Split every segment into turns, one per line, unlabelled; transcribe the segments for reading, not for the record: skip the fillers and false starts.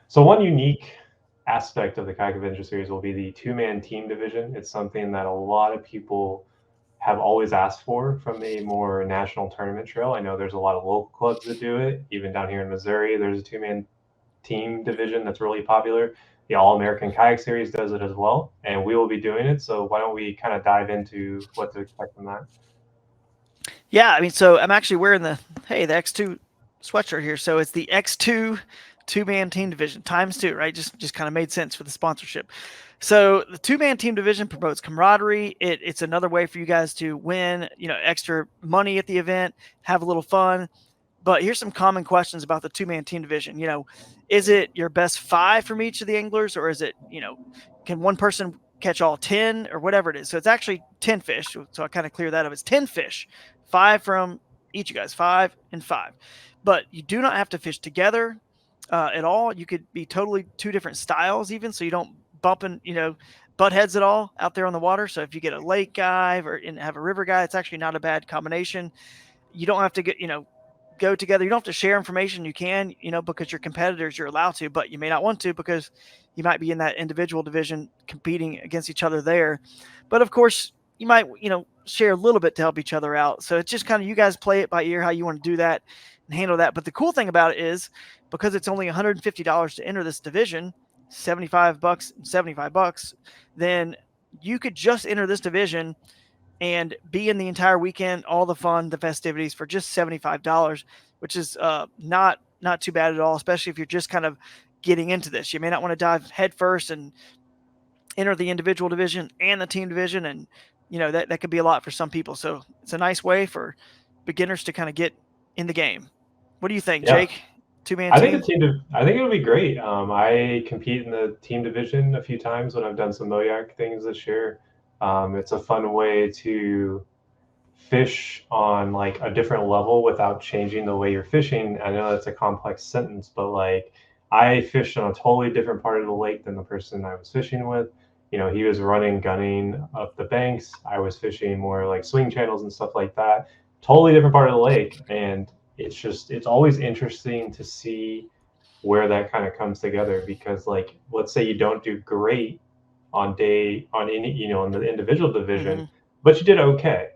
So one unique aspect of the Kayak Adventure Series will be the two-man team division. It's something that a lot of people have always asked for from a more national tournament trail. I know there's a lot of local clubs that do it. Even down here in Missouri, there's a two-man team division that's really popular. The All American Kayak Series does it as well, and we will be doing it. So why don't we kind of dive into what to expect from that?
Yeah, I mean, so I'm actually wearing the X2 sweatshirt here. So it's the X2 two-man team division times two, right? Just kind of made sense for the sponsorship. So the two-man team division promotes camaraderie. It's another way for you guys to win, extra money at the event, have a little fun. But here's some common questions about the two-man team division. Is it your best five from each of the anglers, or is it, can one person catch all 10 or whatever it is? So it's actually 10 fish. So I kind of clear that up. It's 10 fish, five from each of you guys, five and five. But you do not have to fish together at all. You could be totally two different styles, even, so you don't bump and butt heads at all out there on the water. So if you get a lake guy and have a river guy, it's actually not a bad combination. You don't have to go together. You don't have to share information. You can, because you're competitors, you're allowed to, but you may not want to because you might be in that individual division competing against each other there. But of course, you might, share a little bit to help each other out. So it's just kind of you guys play it by ear how you want to do that and handle that. But the cool thing about it is because it's only $150 to enter this division, $75, $75, then you could just enter this division and be in the entire weekend, all the fun, the festivities for just $75, which is not too bad at all, especially if you're just kind of getting into this. You may not want to dive head first and enter the individual division and the team division, and that could be a lot for some people. So it's a nice way for beginners to kind of get in the game. What do you think,
Yeah,
Jake? Two-man
I think the
team?
team. I think it'll be great. I compete in the team division a few times when I've done some Moyak things this year. It's a fun way to fish on like a different level without changing the way you're fishing. I know that's a complex sentence, but like I fished on a totally different part of the lake than the person I was fishing with. He was running, gunning up the banks. I was fishing more like swing channels and stuff like that. Totally different part of the lake. And it's always interesting to see where that kind of comes together because like, let's say you don't do great on any, in the individual division,
Mm-hmm.
but you did okay,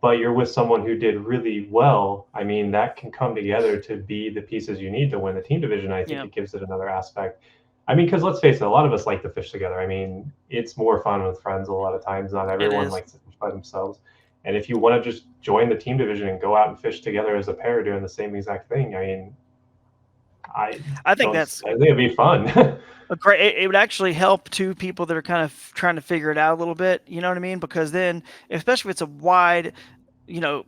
but you're with someone who did really well. I mean, that can come together to be the pieces you need to win the team division. I think
Yeah,
it gives it another aspect. I mean, because let's face it, a lot of us like to fish together. I mean, it's more fun with friends a lot of times. Not
it
everyone
is.
likes to fish by themselves. And if you want to just join the team division and go out and fish together as a pair doing the same exact thing, I mean, I
I think
don't,
that's
I think it'd be fun.
a great. It would actually help two people that are kind of trying to figure it out a little bit. You know what I mean? Because then, especially if it's a wide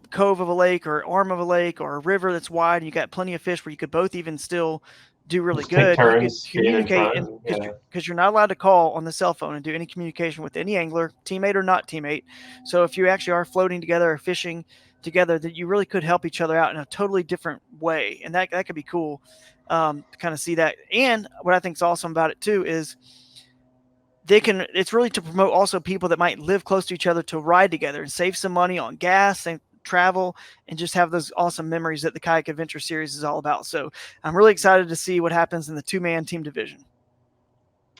cove of a lake or arm of a lake or a river that's wide and you got plenty of fish where you could both even still do really
Just take
good, you could
turns being in
communicate.
front.
And
Yeah.
because you're not allowed to call on the cell phone and do any communication with any angler, teammate or not teammate. So if you actually are floating together or fishing together, that you really could help each other out in a totally different way, and that could be cool to kind of see that. And what I think is awesome about it too is it's really to promote also people that might live close to each other to ride together and save some money on gas and travel and just have those awesome memories that the Kayak Adventure Series is all about. So I'm really excited to see what happens in the two-man team division.